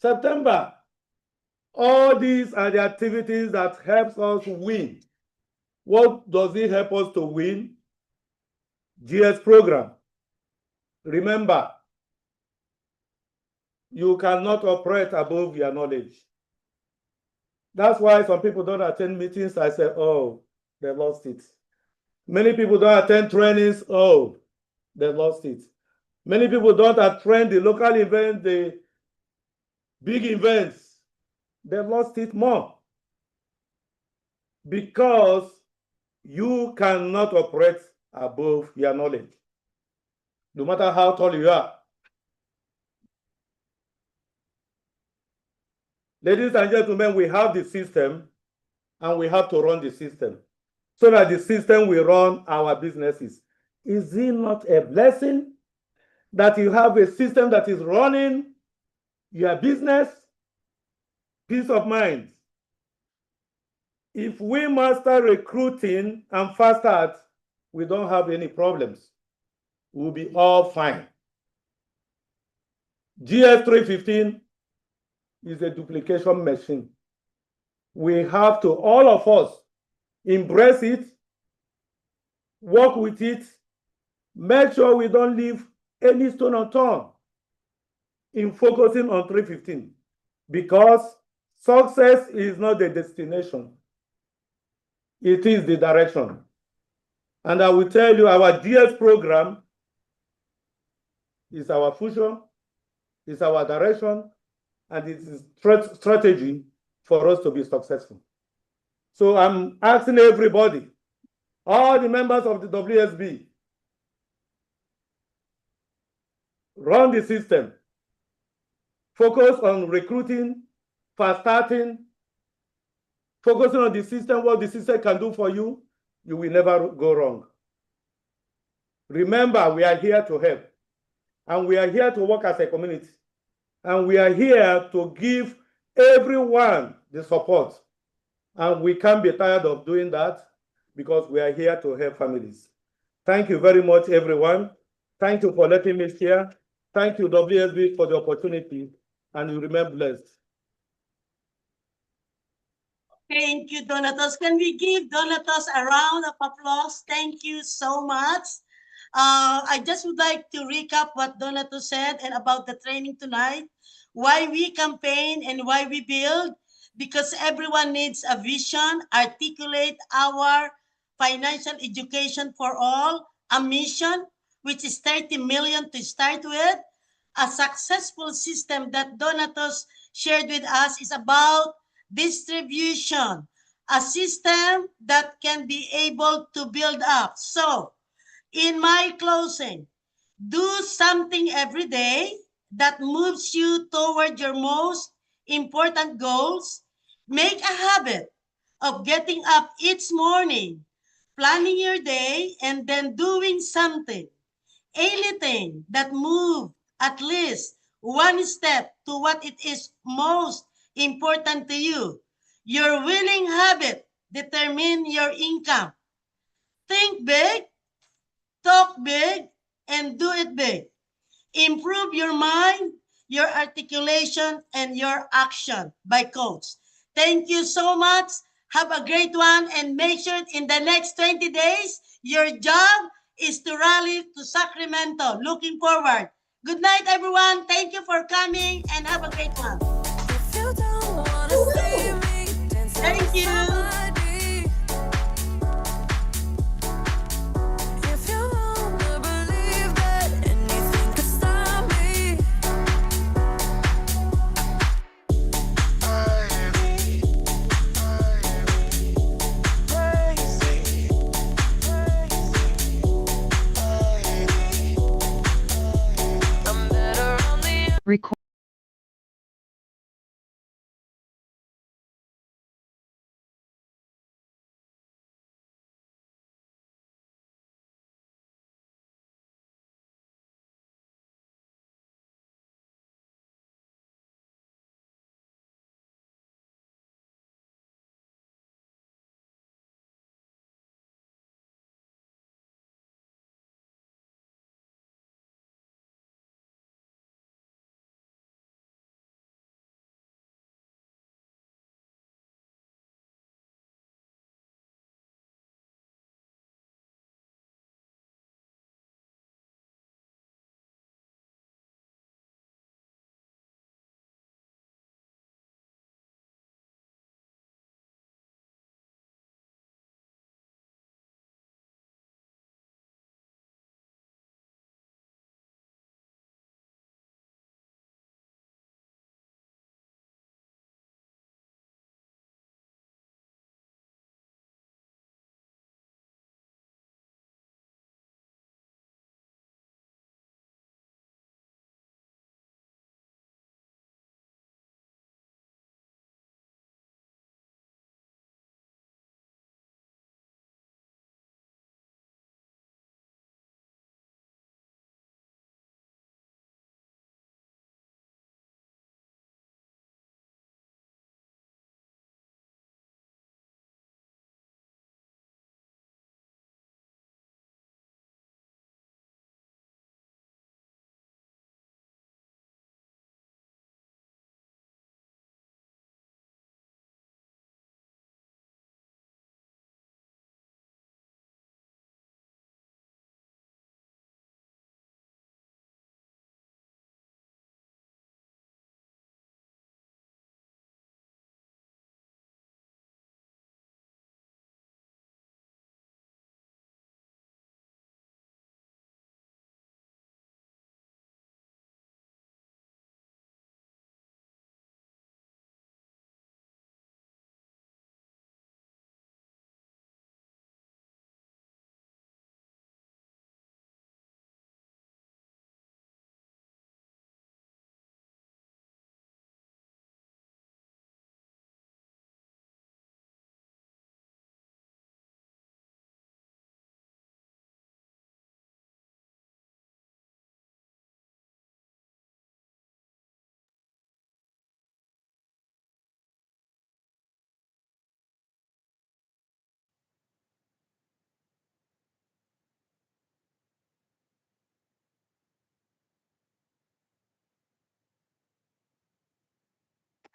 September. All these are the activities that helps us win. What does it help us to win? GS program. Remember, you cannot operate above your knowledge. That's why some people don't attend meetings. I say, oh, they lost it. Many people don't attend trainings. Oh, they lost it. Many people don't attend the local events, the big events. They lost it more because you cannot operate above your knowledge, no matter how tall you are. Ladies and gentlemen, we have the system and we have to run the system so that the system will run our businesses. Is it not a blessing that you have a system that is running your business? Peace of mind. If we master recruiting and fast start, we don't have any problems. We'll be all fine. GS315 is a duplication machine. We have to, all of us, embrace it, work with it, make sure we don't leave any stone unturned in focusing on 315, because success is not the destination, it is the direction. And I will tell you, our GS program is our future, is our direction, and it is strategy for us to be successful. So I'm asking everybody, all the members of the WSB, run the system, focus on recruiting, fast starting, focusing on the system, what the system can do for you, you will never go wrong. Remember, we are here to help, and we are here to work as a community, and we are here to give everyone the support. And we can't be tired of doing that because we are here to help families. Thank you very much, everyone. Thank you for letting me share. Thank you, WSB, for the opportunity, and you remain blessed. Thank you, Donatos. Can we give Donatos a round of applause? Thank you so much. I just would like to recap what Donatos said and about the training tonight, why we campaign and why we build, because everyone needs a vision, articulate our financial education for all, a mission, which is 30 million to start with, a successful system that Donatos shared with us is about distribution, a system that can be able to build up. So, in my closing, do something every day that moves you toward your most important goals. Make a habit of getting up each morning, planning your day, and then doing something, anything that moves at least one step to what it is most important to you. Your winning habit determine your income. Think big, talk big, and do it big. Improve your mind, your articulation, and your action by Coach. Thank you so much. Have a great one, and make sure in the next 20 days, your job is to rally to Sacramento. Looking forward. Good night, everyone. Thank you for coming, and have a great one. Thank you. Record.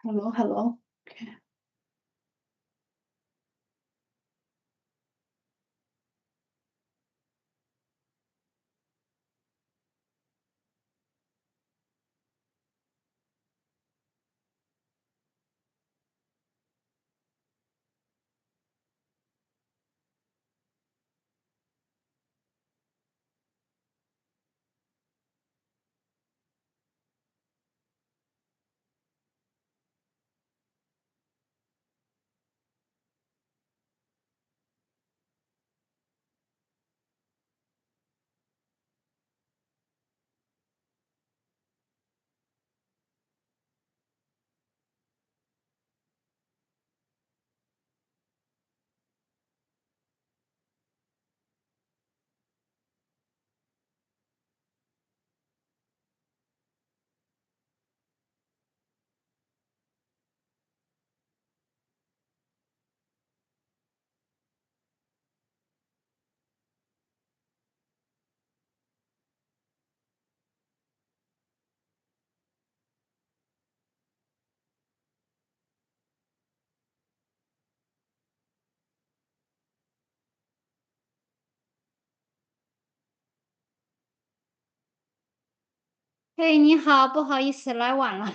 Hello, hello. Okay. 哎，你好，不好意思，来晚了。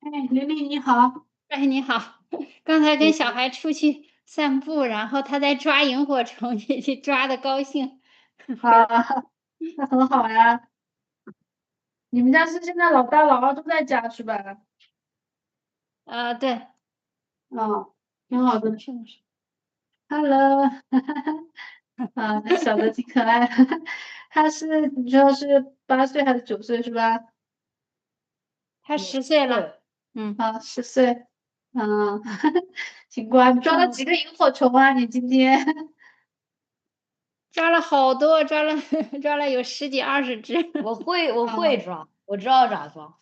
哎，玲玲你好。哎，你好，刚才跟小孩出去散步，然后他在抓萤火虫，去抓的高兴。啊，那很好呀。你们家是现在老大老二都在家是吧？对，啊，挺好的。是的是。Hello，啊，那小的挺可爱的。他是你说是8岁还是9岁是吧？他10岁了。嗯，啊，10岁。嗯，挺乖。你抓了几个萤火虫啊？你今天？抓了好多，抓了抓了有10几20只。我会抓，我知道咋抓。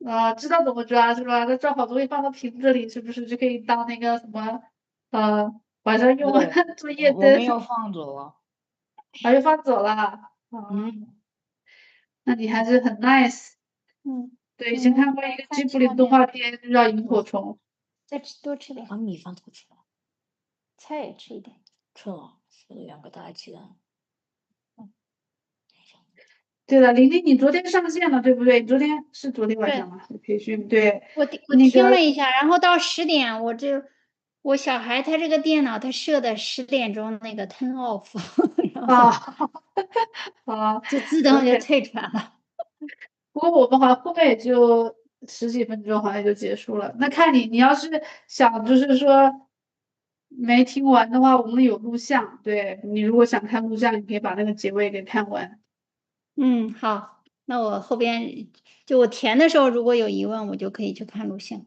啊，知道怎么抓是吧？那抓好东西放到瓶子里，是不是就可以当那个什么晚上用对做夜我没灯？有放走啊。把又放走了。啊，嗯，那你还是很 nice。嗯，对，以前看过一个吉卜力动画片，就叫《萤火虫》。再多吃点，把米饭偷吃了，菜也吃一点。吃了，吃了2个大鸡蛋。对了，玲玲，你昨天上线了，对不对？你昨天晚上吗？培训，对，我那个听了一下，然后到10点，我小孩他这个电脑他设的10点钟那个 turn off，然后啊啊就自动就，OK。退出来了。不过我们好像后面也就十几分钟，好像就结束了。那看你要是想就是说没听完的话，我们有录像。对，你如果想看录像，你可以把那个结尾给看完。嗯，好，那我后边就我填的时候，如果有疑问，我就可以去看录像。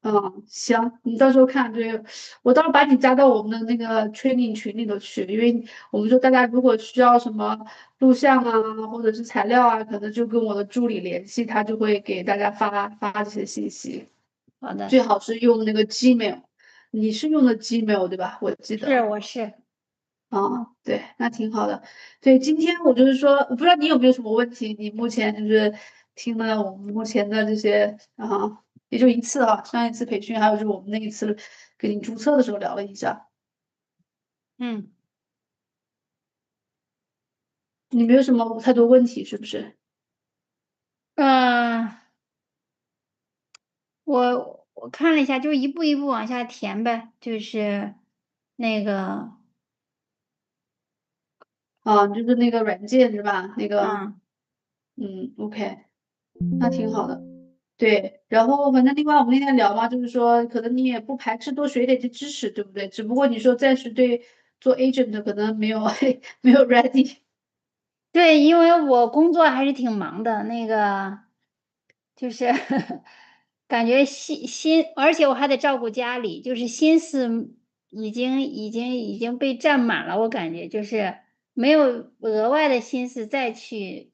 嗯，行，你到时候看。对，我到时候把你加到我们的那个 training 群里头去，因为我们说大家如果需要什么录像啊，或者是材料啊，可能就跟我的助理联系，他就会给大家发这些信息。好的，最好是用那个 Gmail，你是用的 Gmail 对吧？我记得。我是。对，那挺好的。对，今天我就是说，我不知道你有没有什么问题，你目前就是听了我们目前的这些也就一次上一次培训，还有就是我们那一次给你注册的时候聊了一下，嗯你没有什么太多问题是不是？我看了一下，就一步一步往下填呗，就是那个就是那个软件是吧？那个嗯OK，那挺好的。对，然后反正另外我们那天聊嘛，就是说可能你也不排斥多学一点这知识，对不对？只不过你说暂时对做 agent 可能没有没有 ready。对，因为我工作还是挺忙的，那个就是感觉而且我还得照顾家里，就是心思已经被占满了，我感觉就是没有额外的心思再去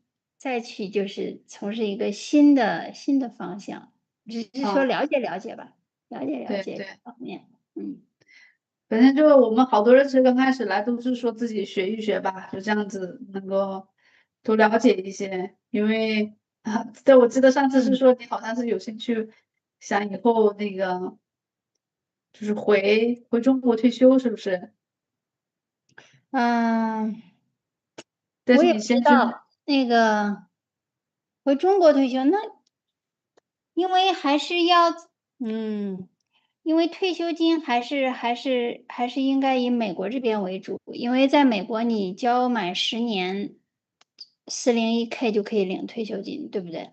就是从事一个新的方向，只是说了解了解吧，了解了解对对，这方面。嗯反正就是我们好多人其实刚开始来都是说自己学一学吧，就这样子能够多了解一些。因为但我记得上次是说你好像是有兴趣想以后那个就是回中国退休，是不是？嗯，但是我也不知你先去，道那个回中国退休，那因为还是要，嗯，因为退休金还是应该以美国这边为主，因为在美国你交满10年401k 就可以领退休金，对不对？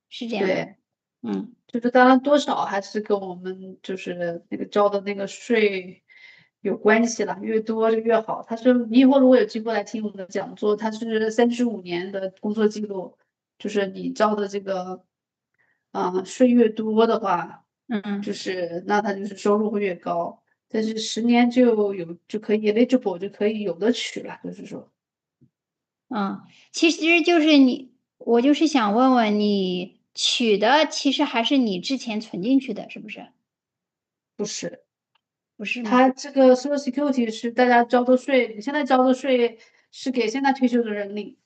是这样的。对，嗯就是当然多少还是跟我们就是那个交的那个税有关系了，越多就越好。他说你以后如果有机会来听我们的讲座，他是35年的工作记录，就是你交的这个税越多的话，嗯就是那他就是收入会越高。但是10年就可以 eligible 就可以有的取了，就是说嗯，其实就是我就是想问问你取的，其实还是你之前存进去的，是不是？不是。不是吗？他这个 Social Security 是大家交的税，你现在交的税是给现在退休的人领，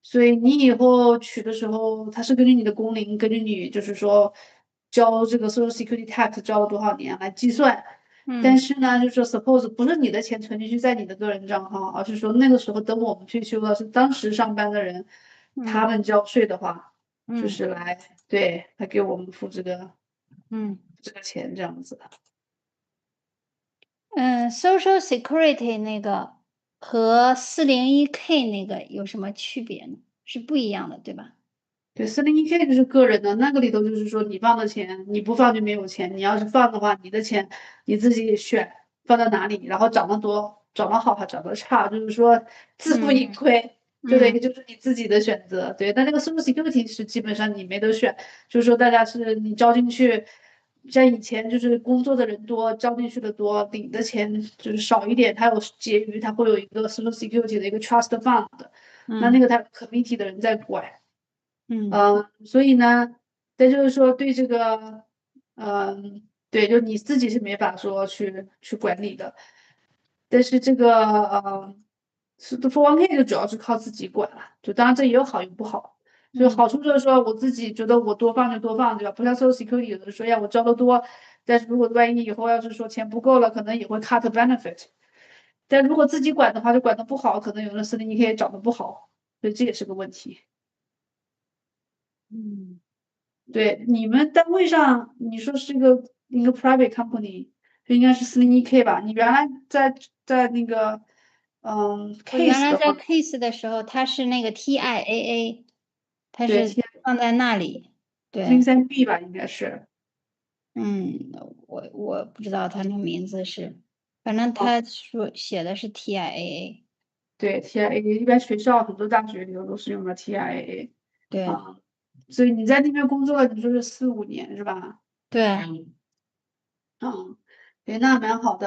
所以你以后取的时候，它是根据你的工龄，根据你就是说交这个 Social Security tax 交了多少年来计算。但嗯是呢，就是说 suppose 不是你的钱存进去在你的个人账号，而是说那个时候等我们退休了，是当时上班的人，他嗯们交税的话，就嗯是来给我们付嗯这个钱这样子。嗯，Social Security 那个和401k 那个有什么区别呢？是不一样的，对吧？对，401k 就是个人的，那个里头就是说你放的钱，你不放就没有钱。你要是放的话，你的钱你自己选放到哪里，然后涨得多，涨得好还涨得差，就是说自负盈亏，这个嗯也就是你自己的选择。对，但那个 Social Security 是基本上你没得选，就是说大家是你交进去，像以前就是工作的人多，交进去的多，领的钱就是少一点，它有结余，它会有一个 Social Security 的一个 Trust Fund，那嗯个它 committee 的人在管。嗯所以呢，但就是说对这个，对，就你自己是没法说去管理的，但是这个，是 401k 就主要是靠自己管了，就当然这也有好有不好，就嗯好处就是说我自己觉得我多放就多放，对吧？不像 Social Security 有的说呀我交的多，但是如果万一以后要是说钱不够了，可能也会 cut benefit，但如果自己管的话，就管的不好，可能有的401k 找的不好，所以这也是个问题。嗯，对，你们单位上你说是一个 private company，就应该是401k 吧？你原来在那个我原 case 来在 的话，Case 的时候，它是那个 TIAA，它对是放在那里。对，103B 吧，应该是。嗯，我不知道它那个名字是，反正啊，他说写的是 TIAA。对 TIAA，一般学校很多大学里头都是用的 TIAA 对啊，所以你在那边工作了，你说是4、5年是吧？对。嗯，对，那蛮好的。